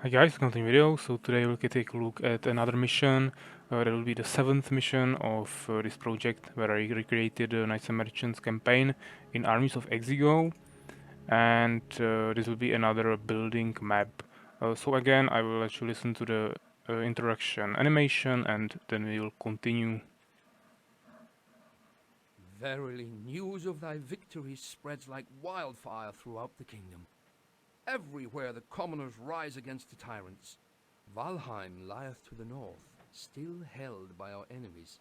Hi guys, welcome to the video. So today we'll take a look at another mission. That will be the 7th mission of this project where I recreated the Knights and Merchants campaign in Armies of Exigo. And this will be another building map. So again, I will let you listen to the introduction animation and then we will continue. Verily, news of thy victory spreads like wildfire throughout the kingdom. Everywhere the commoners rise against the tyrants. Valheim lieth to the north, still held by our enemies.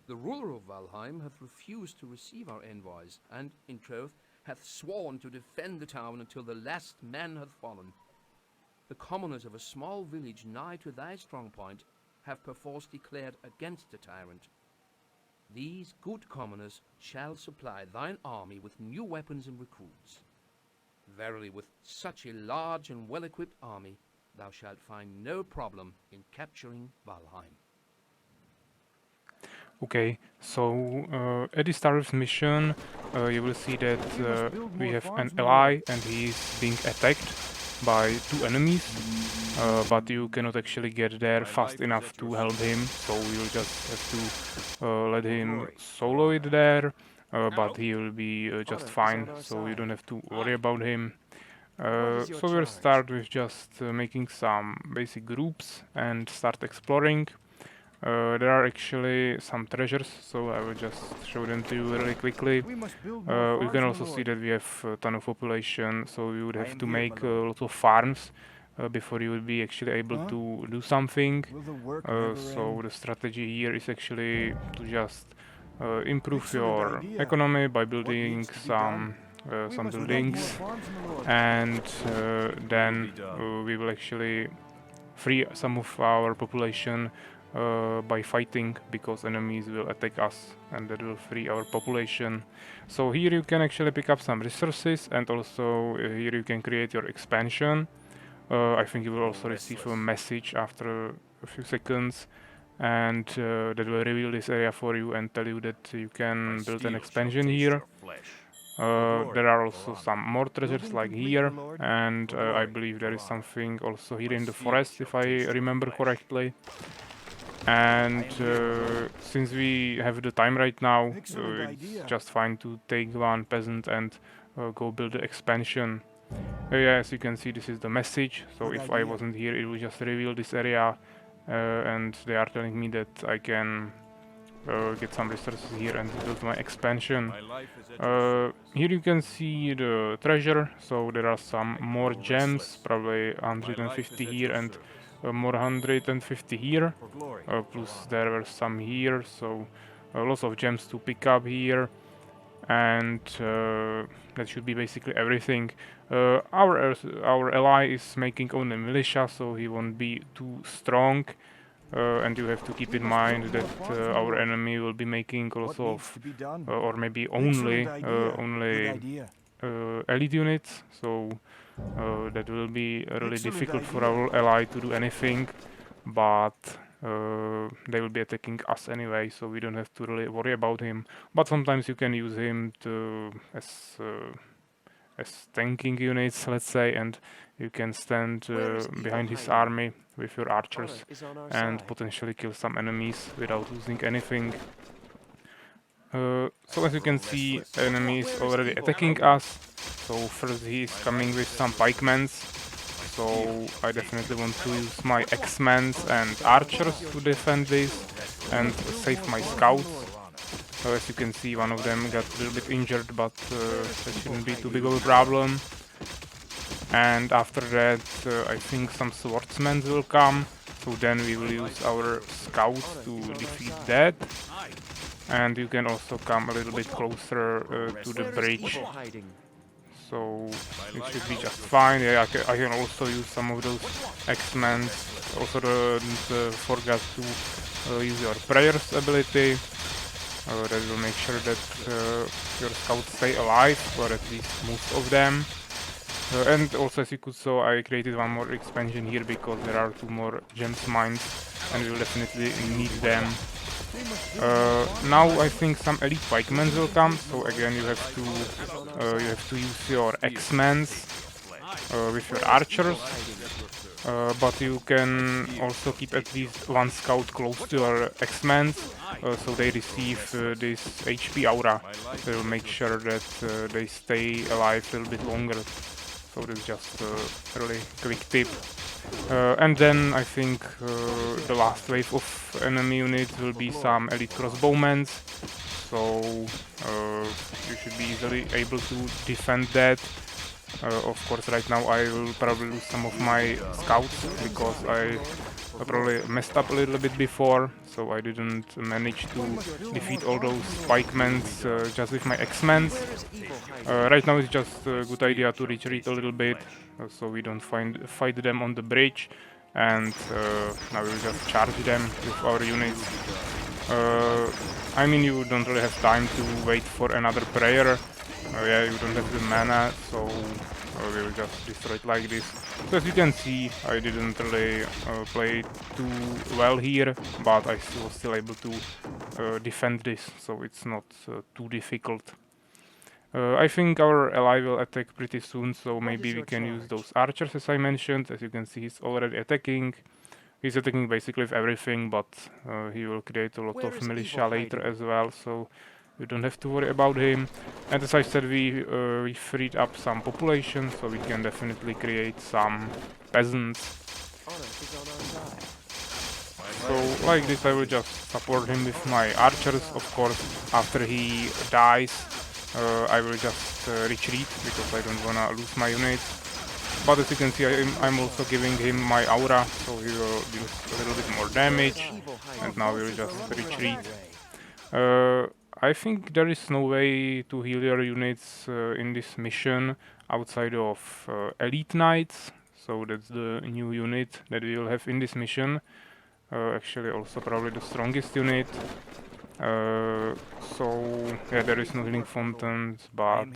The ruler of Valheim hath refused to receive our envoys, and, in troth, hath sworn to defend the town until the last man hath fallen. The commoners of a small village nigh to thy strong point have perforce declared against the tyrant. These good commoners shall supply thine army with new weapons and recruits. Verily, with such a large and well-equipped army, thou shalt find no problem in capturing Valheim. Okay, so at the start of this mission, you will see that we have an ally and he is being attacked by two enemies, but you cannot actually get there fast enough to help him, so you'll just have to let him solo it there, but he will be just fine, so you don't have to worry about him. So we'll start with just making some basic groups and start exploring. There are actually some treasures, so I will just show them to you really quickly. You can also see that we have a ton of population, so you would have to make lots of farms before you would be actually able to do something. So the strategy here is actually to just improve your economy by building some buildings, and then we will actually free some of our population by fighting, because enemies will attack us and that will free our population. So here you can actually pick up some resources, and also here you can create your expansion. I think you will also receive a message after a few seconds, and that will reveal this area for you and tell you that you can build an expansion here. There are also some more treasures like here, and I believe there is something also here in the forest, if I remember correctly. And since we have the time right now, it's just fine to take one peasant and go build the expansion. Yeah, as you can see, this is the message. So if I wasn't here, it would just reveal this area, and they are telling me that I can get some resources here and build my expansion. Here you can see the treasure, so there are some more gems, probably 150 here and more 150 here, plus there were some here, so lots of gems to pick up here, and that should be basically everything. Our ally is making only militia, so he won't be too strong. And you have to keep in mind that our enemy will be making also of, or maybe only elite units, so that will be really difficult for our ally to do anything, but they will be attacking us anyway, so we don't have to really worry about him. But sometimes you can use him to as tanking units, let's say, and you can stand behind his army with your archers and potentially kill some enemies without losing anything. So as you can see, enemy is already attacking us. So first he is coming with some pikemans. So I definitely want to use my X-Men and archers to defend this and save my scouts. As you can see, one of them got a little bit injured, but that shouldn't be too big of a problem. And after that, I think some swordsmen will come, so then we will use our scouts to defeat that. And you can also come a little bit closer to the bridge, so it should be just fine. Yeah, I can also use some of those X-Men. Also don't forget to use your prayers ability. That will make sure that your scouts stay alive, or at least most of them. And also, as you could saw, I created one more expansion here because there are two more gems mines and we will definitely need them. Now I think some elite pikemen will come, so again you have to use your X-Men with your archers. but you can also keep at least one scout close to your X-Men, so they receive this HP aura. They will make sure that they stay alive a little bit longer. So this is just a really quick tip. And then I think the last wave of enemy units will be some elite crossbowmen. So you should be easily able to defend that. Of course, right now I will probably lose some of my scouts because I probably messed up a little bit before, so I didn't manage to defeat all those pikemen just with my X-Men. Right now it's just a good idea to retreat a little bit, so we don't fight them on the bridge, and now we'll just charge them with our units. I mean, you don't really have time to wait for another prayer. Yeah, you don't have the mana, so we will just destroy it like this. So as you can see, I didn't really play too well here, but I was still able to defend this, so it's not too difficult. I think our ally will attack pretty soon, so maybe we can use those archers as I mentioned. As you can see, he's already attacking. He's attacking basically with everything, but he will create a lot of militia later as well, so you don't have to worry about him. And as I said, we freed up some population, so we can definitely create some peasants. So like this I will just support him with my archers. Of course, after he dies, I will just retreat because I don't wanna lose my units. But as you can see, I'm also giving him my aura, so he will do a little bit more damage, and now we will just retreat. I think there is no way to heal your units in this mission outside of Elite Knights, so that's the new unit that we will have in this mission. Actually also probably the strongest unit. So yeah, there is no healing fountains, but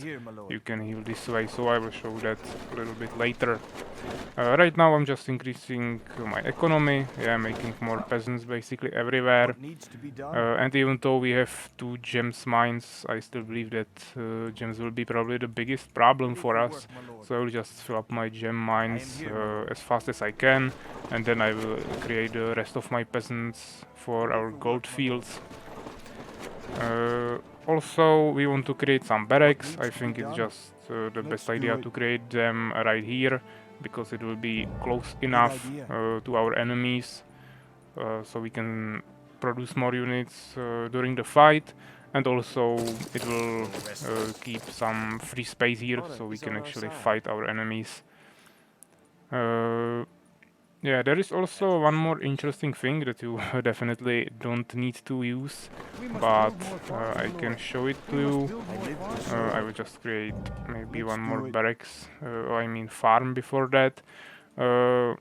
you can heal this way, so I will show that a little bit later. Right now I'm just increasing my economy, yeah, making more peasants basically everywhere. And even though we have 2 gems mines, I still believe that gems will be probably the biggest problem for us. So I will just fill up my gem mines as fast as I can, and then I will create the rest of my peasants for our gold fields. Also, we want to create some barracks. I think it's just the best idea to create them right here, because it will be close enough to our enemies, so we can produce more units during the fight, and also it will keep some free space here, so we can actually fight our enemies. Yeah, there is also one more interesting thing that you definitely don't need to use, but I can show it to you. I will just create maybe one more barracks, I mean farm before that. The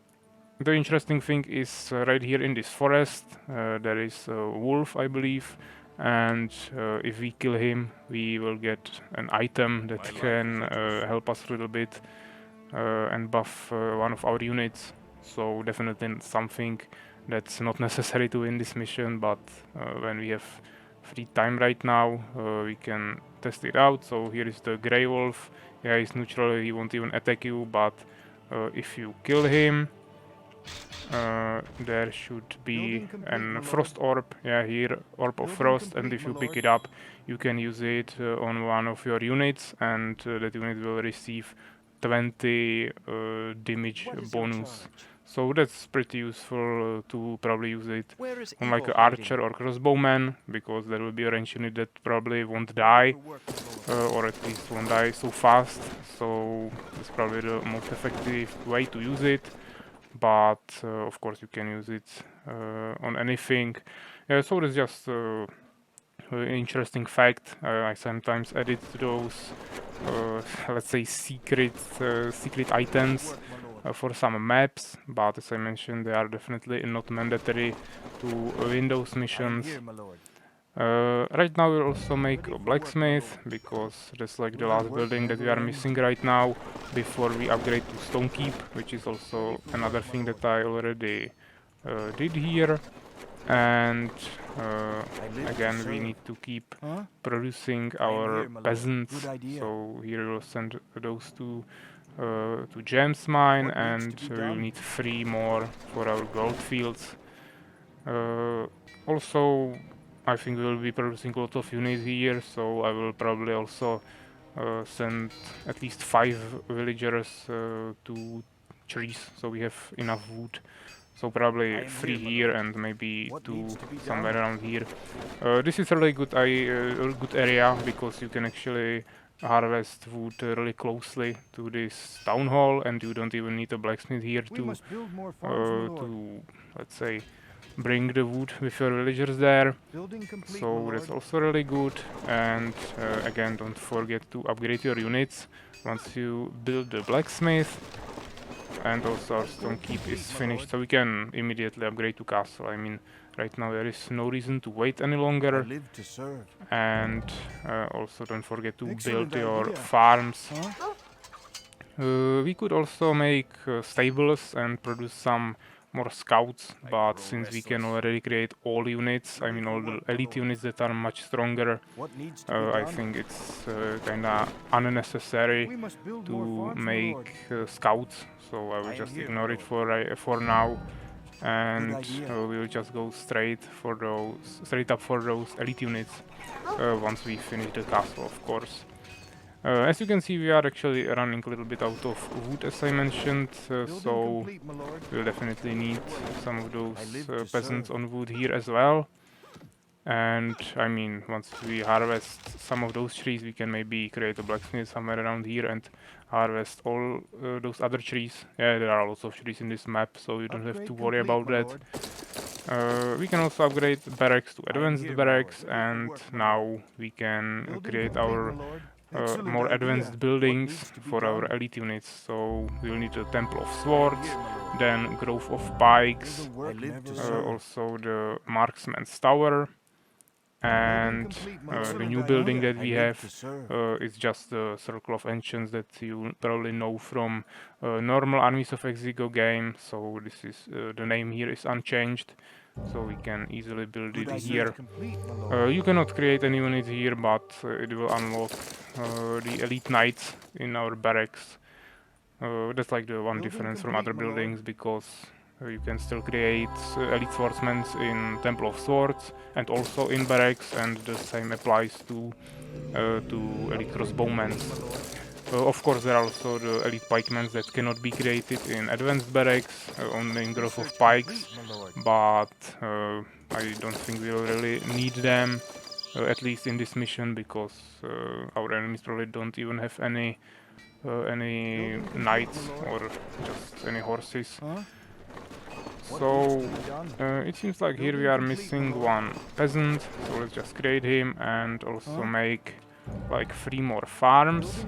interesting thing is right here in this forest, there is a wolf, I believe, and if we kill him, we will get an item that can help us a little bit and buff one of our units. So definitely something that's not necessary to win this mission, but when we have free time right now, we can test it out. So here is the Grey Wolf. Yeah, he's neutral, he won't even attack you, but if you kill him, there should be an Frost Orb, yeah, here, Orb of Frost, and if you pick it up, you can use it on one of your units, and that unit will receive 20 damage bonus. So that's pretty useful to probably use it on like an archer or crossbowman, because there will be a range unit that probably won't die, or at least won't die so fast. So that's probably the most effective way to use it. But of course you can use it on anything. So it's just interesting fact. I sometimes edit those, let's say, secret items for some maps, but as I mentioned, they are definitely not mandatory to win those missions. Right now we'll also make a blacksmith, because that's like the last building that we are missing right now before we upgrade to stone keep, which is also another thing that I already did here. And again, we need to keep producing our peasants, so here we'll send those to to gems mine, and we'll need 3 more for our gold fields. Also, I think we will be producing a lot of units here, so I will probably also send at least 5 villagers to trees, so we have enough wood. So probably 3 here and maybe 2 somewhere around here. This is a really good, good area because you can actually harvest wood really closely to this town hall, and you don't even need a blacksmith here to let's say bring the wood with your villagers there. So that's also really good. And again, don't forget to upgrade your units once you build the blacksmith. And also our stone keep is finished, so we can immediately upgrade to castle. I mean, right now there is no reason to wait any longer. And also don't forget to build your farms. We could also make stables and produce some more scouts, but since we can already create all units, I mean all the elite units that are much stronger, I think it's kinda unnecessary to make scouts, so I will just ignore it for now, and we'll just go straight up for those elite units once we finish the castle, of course. As you can see, we are actually running a little bit out of wood, as I mentioned, so we'll definitely need some of those peasants on wood here as well. And I mean, once we harvest some of those trees, we can maybe create a blacksmith somewhere around here and harvest all those other trees. Yeah, there are lots of trees in this map, so you don't have to worry about that. We can also upgrade barracks to advanced barracks, and now we can create our more advanced buildings for our elite units. So we'll need a Temple of Swords, then Grove of Pikes, also the Marksman's Tower, and the new building that we have is just the Circle of Ancients that you probably know from normal Armies of Exigo game. So this is the name here is unchanged, so we can easily build it here. You cannot create any unit here, but it will unlock the elite knights in our barracks. That's like the one difference from other buildings, because you can still create elite swordsmen in Temple of Swords and also in barracks, and the same applies to elite crossbowmen. Of course, there are also the elite pikemen that cannot be created in advanced barracks, only in Growth of Pikes, but I don't think we'll really need them, at least in this mission, because our enemies probably don't even have any knights or just any horses. So it seems like here we are missing one peasant, so let's just create him and also make like 3 more farms.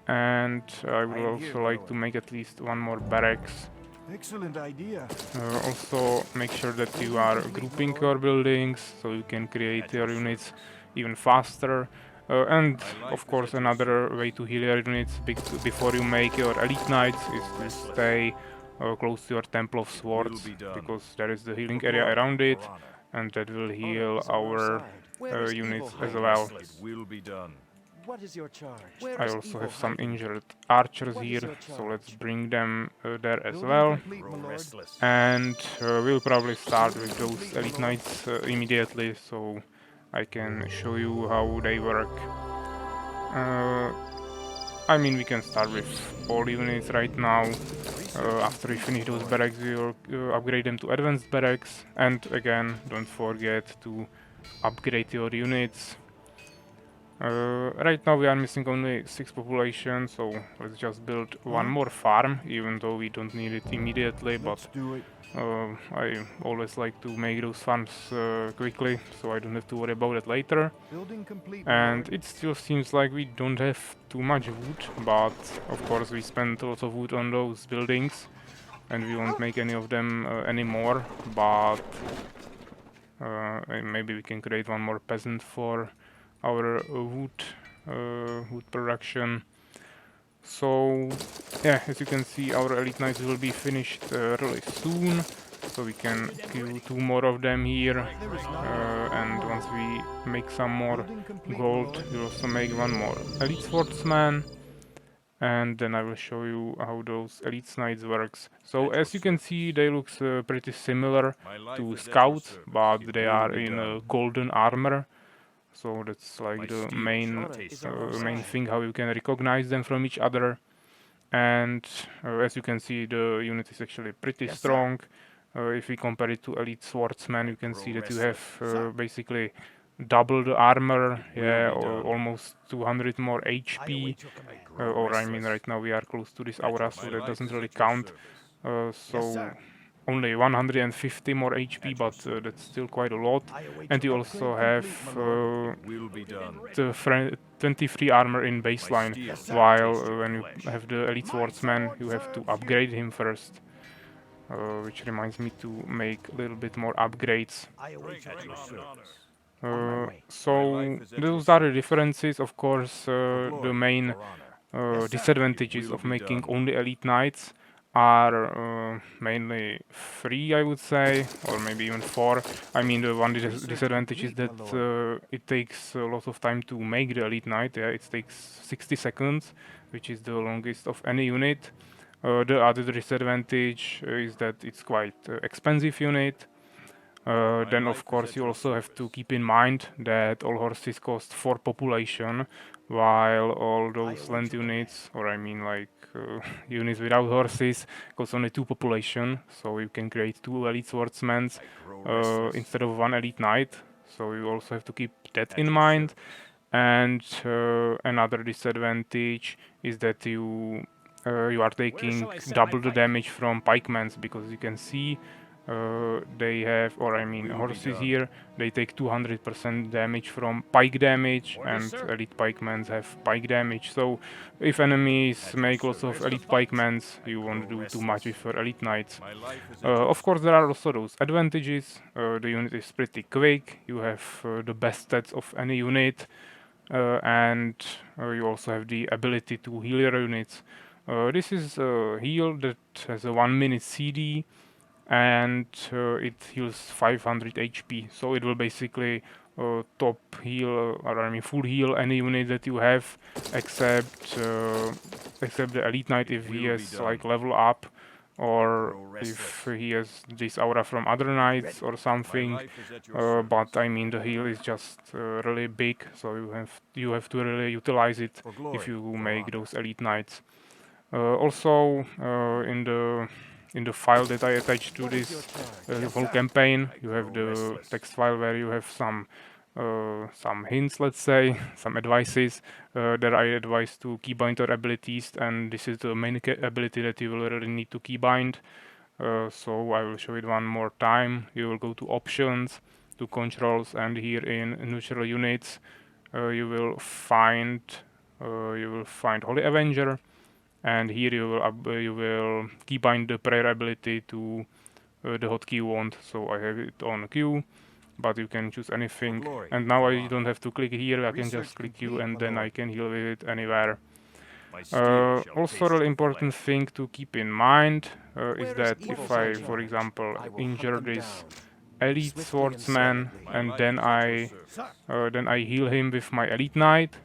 And I would also like to make at least 1 more barracks. Excellent idea. Also make sure that you are grouping your buildings so you can create your units even faster. And of course another way to heal your units before you make your elite knights is to stay close to your Temple of Swords, because there is the healing area around it, and that will heal our units as well. What is your charge? I also have some injured archers here, so let's bring them there as well. And we'll probably start with those elite knights immediately, so I can show you how they work. I mean, we can start with all units right now. After we finish those barracks, we'll upgrade them to advanced barracks. And again, don't forget to upgrade your units. Right now we are missing only 6 population, so let's just build 1 more farm, even though we don't need it immediately, but I always like to make those farms quickly, so I don't have to worry about it later. And it still seems like we don't have too much wood, but of course we spent a lot of wood on those buildings, and we won't make any of them anymore, but maybe we can create 1 more peasant for our wood production. So yeah, as you can see, our elite knights will be finished really soon, so we can kill 2 more of them here, and once we make some more gold, we'll also make 1 more elite swordsman, and then I will show you how those elite knights works. So as you can see, they look pretty similar to scouts, but they are in golden armor. So that's like the main thing how you can recognize them from each other. And as you can see, the unit is actually pretty strong. If we compare it to elite swordsman, you can see that you have basically double the armor, yeah, or almost 200 more HP. Or I mean, right now we are close to this aura, so that doesn't really count. So only 150 more HP, but that's still quite a lot. And you also have the 23 armor in baseline, while when you have the elite swordsman, you have to upgrade him first. Which reminds me to make a little bit more upgrades. So those are the differences. Of course, the main disadvantages of making only elite knights are mainly three, I would say, or maybe even four. I mean, the one disadvantage is that it takes a lot of time to make the elite knight. Yeah, it takes 60 seconds, which is the longest of any unit. The other disadvantage is that it's quite expensive unit. Then of course you also have to keep in mind that all horses cost 4 population, while all those land units, or I mean like units without horses, cost only 2 population. So you can create 2 elite swordsmen instead of 1 elite knight. So you also have to keep that in mind. And another disadvantage is that you are taking double the damage from pikemans, because you can see they have, or I mean horses here, they take 200% damage from pike damage, and elite pikemans have pike damage. So if enemies make lots of elite pikemans, you won't do too much with your elite knights. Of course there are also those advantages. The unit is pretty quick, you have the best stats of any unit, and you also have the ability to heal your units. This is a heal that has a 1 minute CD, and it heals 500 HP. So it will basically top heal, or I mean full heal any unit that you have, except the elite knight if he has like level up, or if he has this aura from other knights or something. But I mean the heal is just really big, so you have to really utilize it if you make those elite knights. Also, in the file that I attached to this whole campaign, you have the text file where you have some hints, let's say, some advices that I advise to keybind your abilities, and this is the main ability that you will really need to keybind. So I will show it one more time. You will go to options, to controls, and here in neutral units, you will find Holy Avenger, and here you will keybind the prayer ability to the hotkey you want. So I have it on Q, but you can choose anything. And now I don't have to click here, I can just click Q and then I can heal with it anywhere. Also, really important thing to keep in mind is that if I, for example, injure this elite swordsman and then I heal him with my elite knight,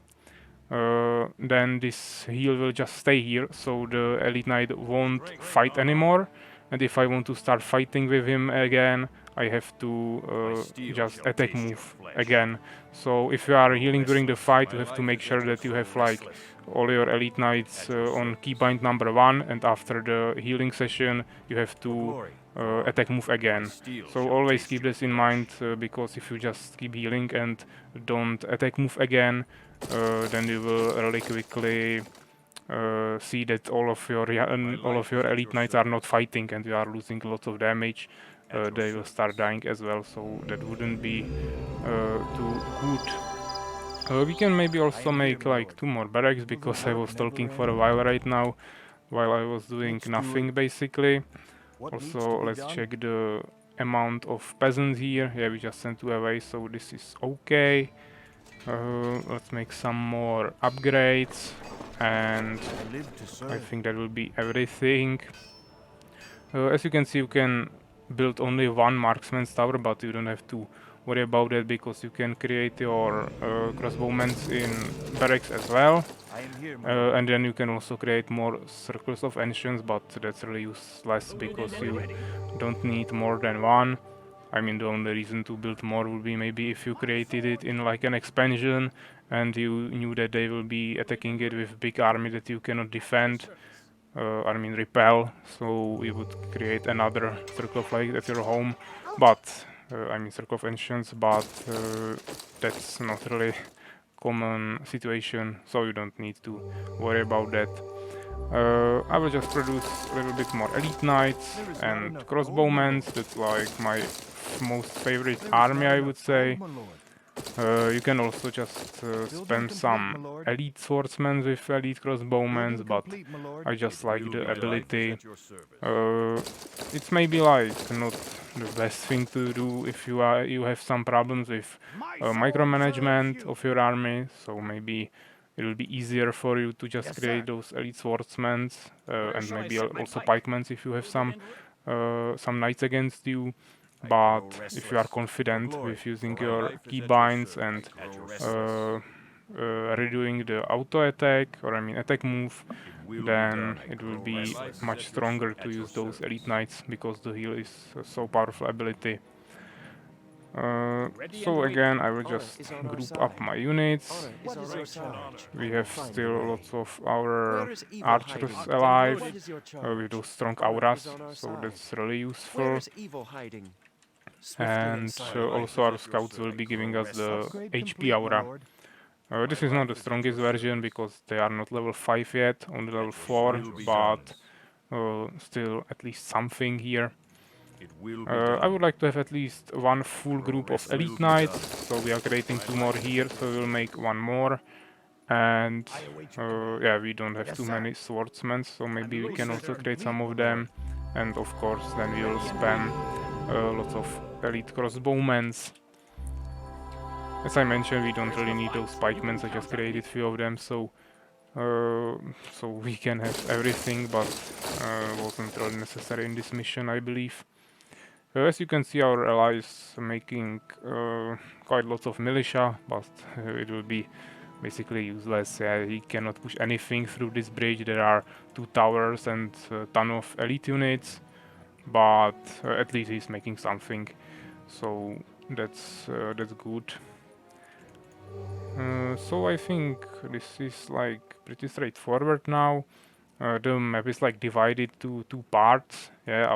then this heal will just stay here, so the elite knight won't fight anymore. And if I want to start fighting with him again, I have to just attack move again. So if you are healing during the fight, you have to make sure that you have like all your elite knights on keybind number 1, and after the healing session you have to attack move again. So always keep this in mind, because if you just keep healing and don't attack move again, then you will really quickly see that all of your elite knights are not fighting and you are losing lots of damage. They will start dying as well, so that wouldn't be too good. We can maybe also make like 2 more barracks, because I was talking for a while right now, while I was doing nothing basically. Also, let's check the amount of peasants here. Yeah, we just sent 2 away, so this is okay. Let's make some more upgrades, and I think that will be everything. As you can see, you can build only 1 marksman's tower, but you don't have to worry about that because you can create your crossbowmen in barracks as well. I am here, my lord. And then you can also create more circles of ancients, but that's really useless because you don't need more than one. I mean, the only reason to build more would be maybe if you created it in like an expansion and you knew that they will be attacking it with big army that you cannot defend. I mean repel, so you would create another circle of light at your home, but I mean circle of ancients, but that's not really common situation, so you don't need to worry about that. I will just produce a little bit more elite knights and crossbowmen. That's like my most favorite army, I would say. You can also just spend some elite swordsmen with elite crossbowmen, but I just like the ability. It's maybe like not the best thing to do if you have some problems with micromanagement of your army, so maybe it will be easier for you to just create those elite swordsmen and maybe also pikemen if you have some knights against you. But if you are confident with using your keybinds and redoing the auto attack, or I mean attack move, then it will be much stronger to use those elite knights because the heal is a so powerful ability. So again, I will just group up my units. We have still lots of our archers alive with those strong auras, so that's really useful. And also our scouts will be giving us the HP aura. This is not the strongest version because they are not level 5 yet, only level 4, but still at least something here. I would like to have at least one full group of elite knights, so we are creating 2 more here, so we will make 1 more. And yeah, we don't have too many swordsmen, so maybe we can also create some of them. And of course, then we will spam lots of elite crossbowmen. As I mentioned, we don't really need those pikemen, I just created few of them, so we can have everything, but wasn't really necessary in this mission, I believe. As you can see, our ally is making quite lots of militia, but it will be basically useless. He cannot push anything through this bridge. There are 2 towers and a ton of elite units, but at least he's making something, so that's good. So I think this is like pretty straightforward now. The map is like divided to 2 parts. Yeah,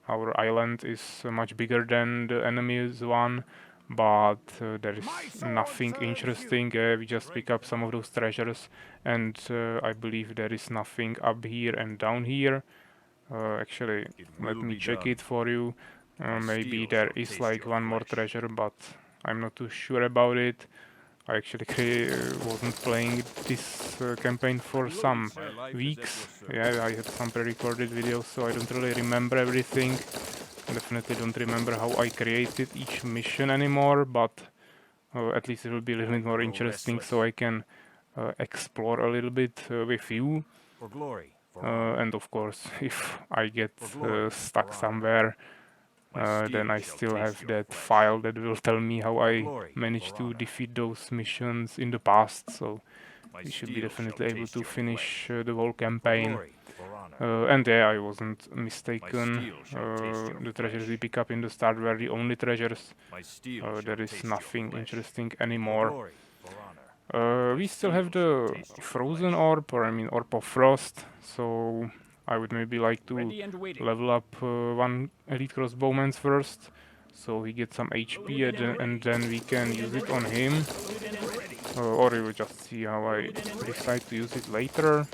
our island is much bigger than the enemy's one, but there is nothing interesting. We just pick up some of those treasures, and I believe there is nothing up here and down here. Actually, let me check it for you. Maybe there is like one more treasure, but I'm not too sure about it. I actually wasn't playing this campaign for some weeks. Yeah, I had some pre-recorded videos, so I don't really remember everything. Definitely don't remember how I created each mission anymore, but at least it will be a little bit more interesting, so I can explore a little bit with you. And of course, if I get stuck somewhere, then I still have that file that will tell me how I managed to defeat those missions in the past, so we should be definitely able to finish the whole campaign. And yeah, I wasn't mistaken. The treasures we pick up in the start were the only treasures. There is nothing interesting anymore. We still have the frozen orb, or I mean orb of frost, so I would maybe like to level up one elite crossbowman first, so he gets some HP and then we can use it on him. Or we will just see how I decide to use it later.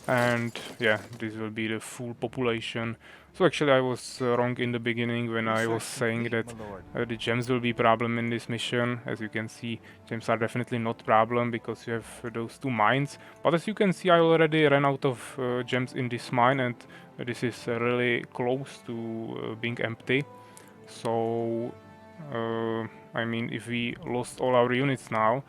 And yeah, this will be the full population. So actually I was wrong in the beginning when I was saying that the gems will be problem in this mission. As you can see, gems are definitely not problem because you have those 2 mines. But as you can see, I already ran out of gems in this mine, and this is really close to being empty. So I mean, if we lost all our units now,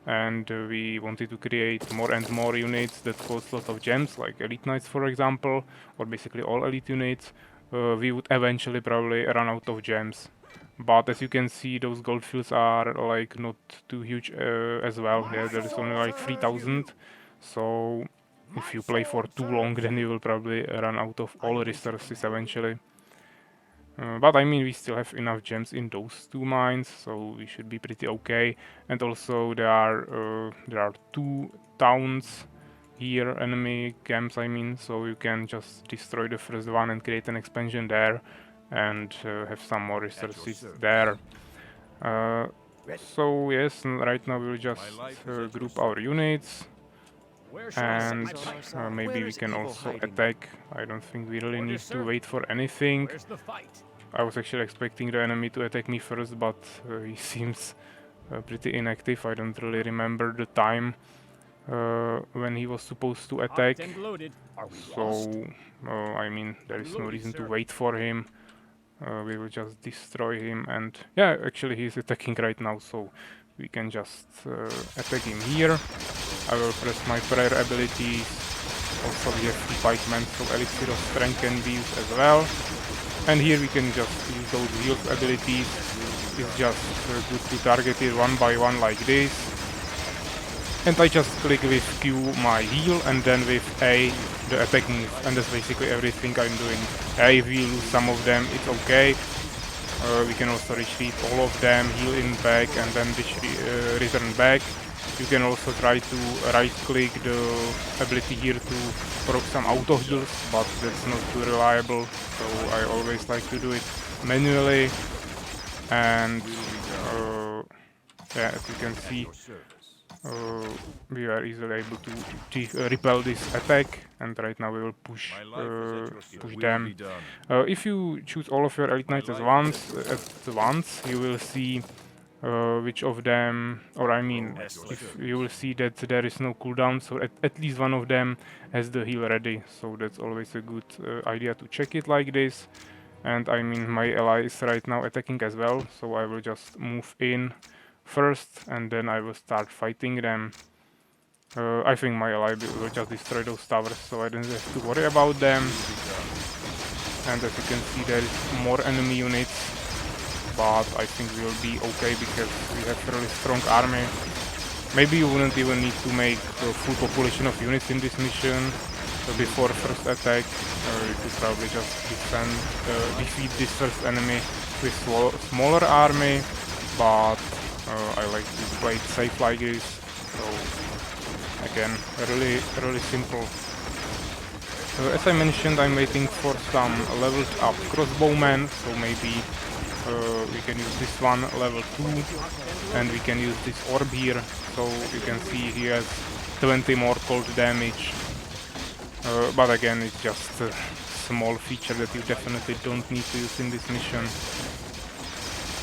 and we wanted to create more and more units that cost lots of gems, like elite knights for example, or basically all elite units, we would eventually probably run out of gems. But as you can see, those gold fields are like not too huge as well. Yeah, there is only like 3,000. So if you play for too long, then you will probably run out of all resources eventually. But I mean, we still have enough gems in those two mines, so we should be pretty okay. And also there are two towns here, enemy camps I mean, so you can just destroy the first one and create an expansion there and have some more resources there. So yes, right now we'll just group our units and maybe we can also attack. I don't think we really need to wait for anything. I was actually expecting the enemy to attack me first, but he seems pretty inactive. I don't really remember the time when he was supposed to attack. So, I mean, there is no reason to wait for him. We will just destroy him and yeah, actually he's attacking right now, so we can just attack him here. I will press my prayer abilities. Also we have pikemen, so elixir of strength can be used as well. And here we can just use those heal abilities. It's just good to target it one by one like this. And I just click with Q my heal and then with A the attack move, and that's basically everything I'm doing. If we lose some of them, it's okay. We can also retrieve all of them, heal in back and then return back. You can also try to right click the ability here to proc some auto heals, but that's not too reliable, so I always like to do it manually. And yeah, as you can see, we are easily able to repel this attack, and right now we will push them. If you choose all of your elite knights at once, you will see which of them, or I mean, if you will see that there is no cooldown, so at least one of them has the heal ready. So that's always a good idea to check it like this. And I mean, my ally is right now attacking as well, so I will just move in first and then I will start fighting them. I think my ally will just destroy those towers, so I don't have to worry about them. And as you can see, there is more enemy units, but I think we'll be okay because we have a really strong army. Maybe you wouldn't even need to make a full population of units in this mission. So before first attack, you could probably just defeat this first enemy with smaller army, but I like to play it safe like this. So again, really simple. As I mentioned, I'm waiting for some leveled up crossbowmen, so maybe we can use this one, level 2, and we can use this orb here, so you can see he has 20 more cold damage. But again, it's just a small feature that you definitely don't need to use in this mission.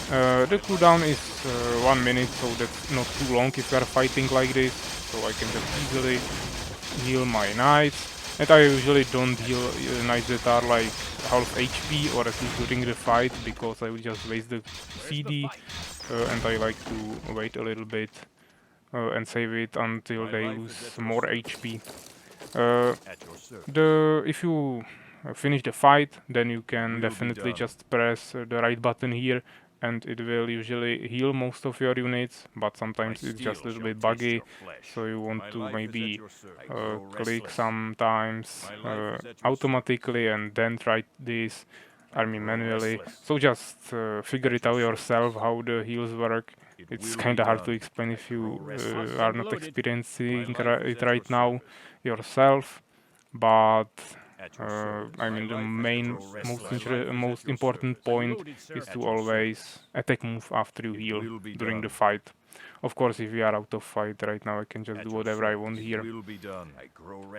The cooldown is 1 minute, so that's not too long if you are fighting like this, so I can just easily heal my knights. And I usually don't heal knights that are like half HP, or at least during the fight, because I will just waste the CD, and I like to wait a little bit and save it until they lose more HP. If you finish the fight, then you can definitely just press the right button here and it will usually heal most of your units, but sometimes it's just a little bit buggy, so you want to maybe click sometimes automatically and then try this army manually. So just figure it out yourself how the heals work. It's kinda hard to explain if you are not experiencing it right now yourself, but I mean the most important point is to always attack move after you heal during the fight. Of course, if we are out of fight right now, I can just do whatever I want here.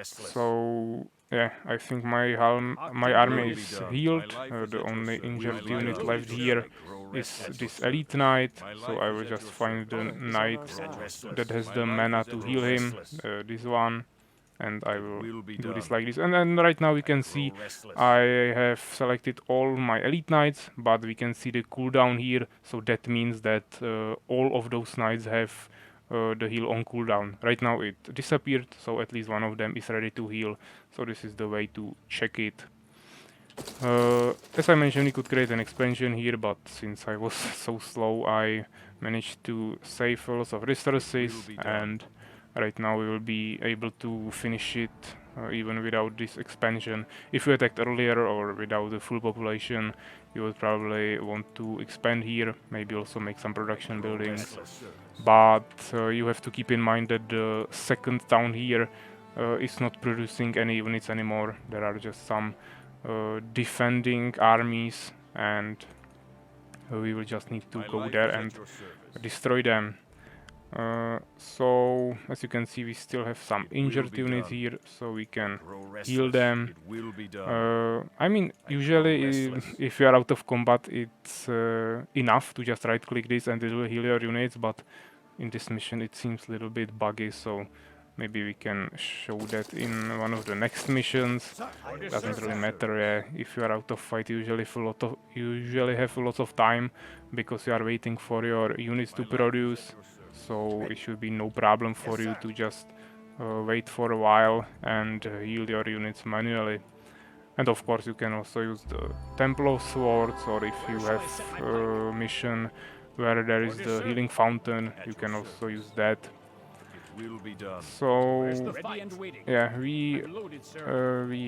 So yeah, I think my army is healed. The only injured unit left here is this elite knight, so I will just find the knight that has the mana to heal him, this one, and I will do this like this. And then right now we can see I have selected all my elite knights, but we can see the cooldown here, so that means that all of those knights have the heal on cooldown. Right now it disappeared, so at least one of them is ready to heal, so this is the way to check it. As I mentioned, we could create an expansion here, but since I was so slow, I managed to save lots of resources, and right now we will be able to finish it even without this expansion. If you attacked earlier or without the full population, you would probably want to expand here, maybe also make some production buildings. But you have to keep in mind that the second town here is not producing any units anymore. There are just some defending armies, and we will just need to go there and destroy them. So as you can see, we still have some injured units here, so we can heal them. I mean, usually if you are out of combat, it's enough to just right click this and it will heal your units, but in this mission it seems a little bit buggy, so maybe we can show that in one of the next missions. Doesn't really matter, if you are out of fight, you usually have a lot of time because you are waiting for your units to produce, so it should be no problem for you to just wait for a while and heal your units manually. And of course you can also use the Temple of Swords, or if you have a mission where there is the healing fountain, you can also use that. So yeah, we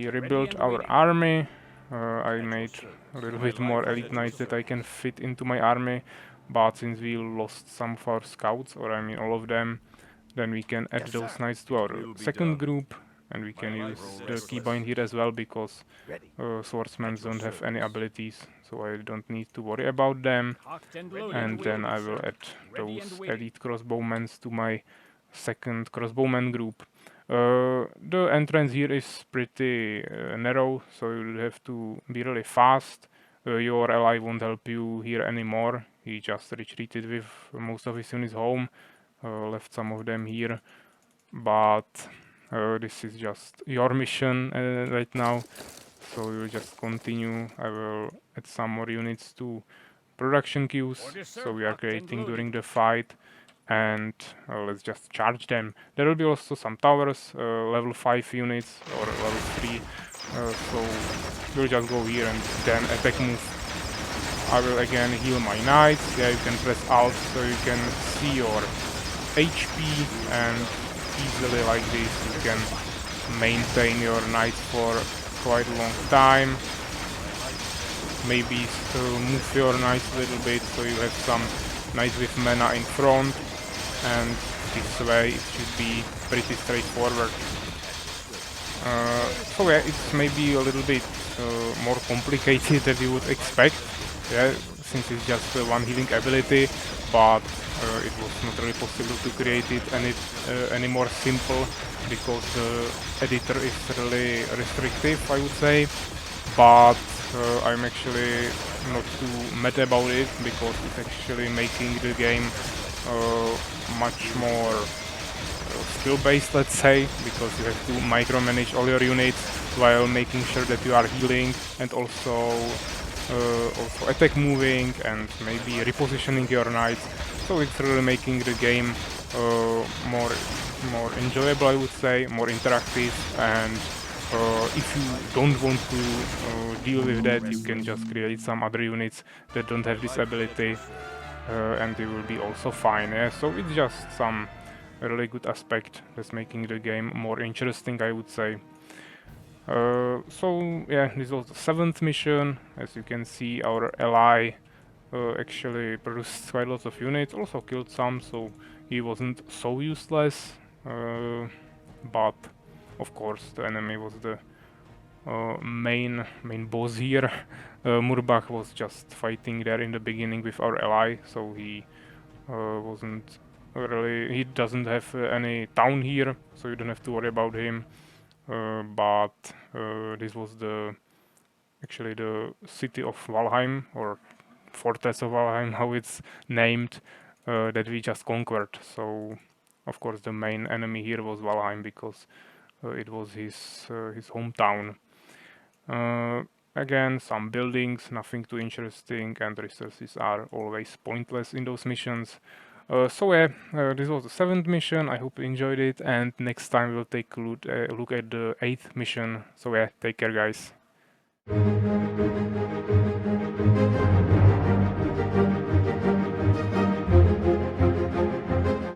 rebuilt our army. I made a little bit more elite knights that I can fit into my army, but since we lost some of our scouts, or I mean all of them, then we can add those knights to our second group, and we can use the keybind here as well, because swordsmen don't have any abilities, so I don't need to worry about them. And then I will add those elite crossbowmen to my second crossbowman group. The entrance here is pretty narrow, so you will have to be really fast. Your ally won't help you here anymore. He just retreated with most of his units home, left some of them here, but this is just your mission right now, so we will just continue. I will add some more units to production queues, so we are creating during the fight, and let's just charge them. There will be also some towers, level 5 units or level 3, so we'll just go here and then attack move. I will again heal my knights. Yeah, you can press Alt so you can see your HP, and easily like this you can maintain your knights for quite a long time. Maybe move your knights a little bit so you have some knights with mana in front, and this way it should be pretty straightforward. So yeah, it's maybe a little bit more complicated than you would expect, yeah, since it's just one healing ability, but it was not really possible to create it any more simple, because the editor is really restrictive, I would say. But I'm actually not too mad about it, because it's actually making the game much more skill-based, let's say, because you have to micromanage all your units while making sure that you are healing, and also attack moving and maybe repositioning your knights. So it's really making the game more enjoyable, I would say, more interactive. And if you don't want to deal with that, you can just create some other units that don't have this ability, and they will be also fine. Yeah? So it's just some really good aspect that's making the game more interesting, I would say. So yeah, this was the 7th mission. As you can see, our ally actually produced quite lots of units, also killed some, so he wasn't so useless. But of course, the enemy was the main boss here. Murbach was just fighting there in the beginning with our ally, so he wasn't really. He doesn't have any town here, so you don't have to worry about him. But this was actually the city of Valheim, or fortress of Valheim, how it's named, that we just conquered. So of course the main enemy here was Valheim, because it was his hometown. Again, some buildings, nothing too interesting, and resources are always pointless in those missions. So yeah, this was the 7th mission. I hope you enjoyed it, and next time we'll take a look at the 8th mission. So yeah, take care, guys.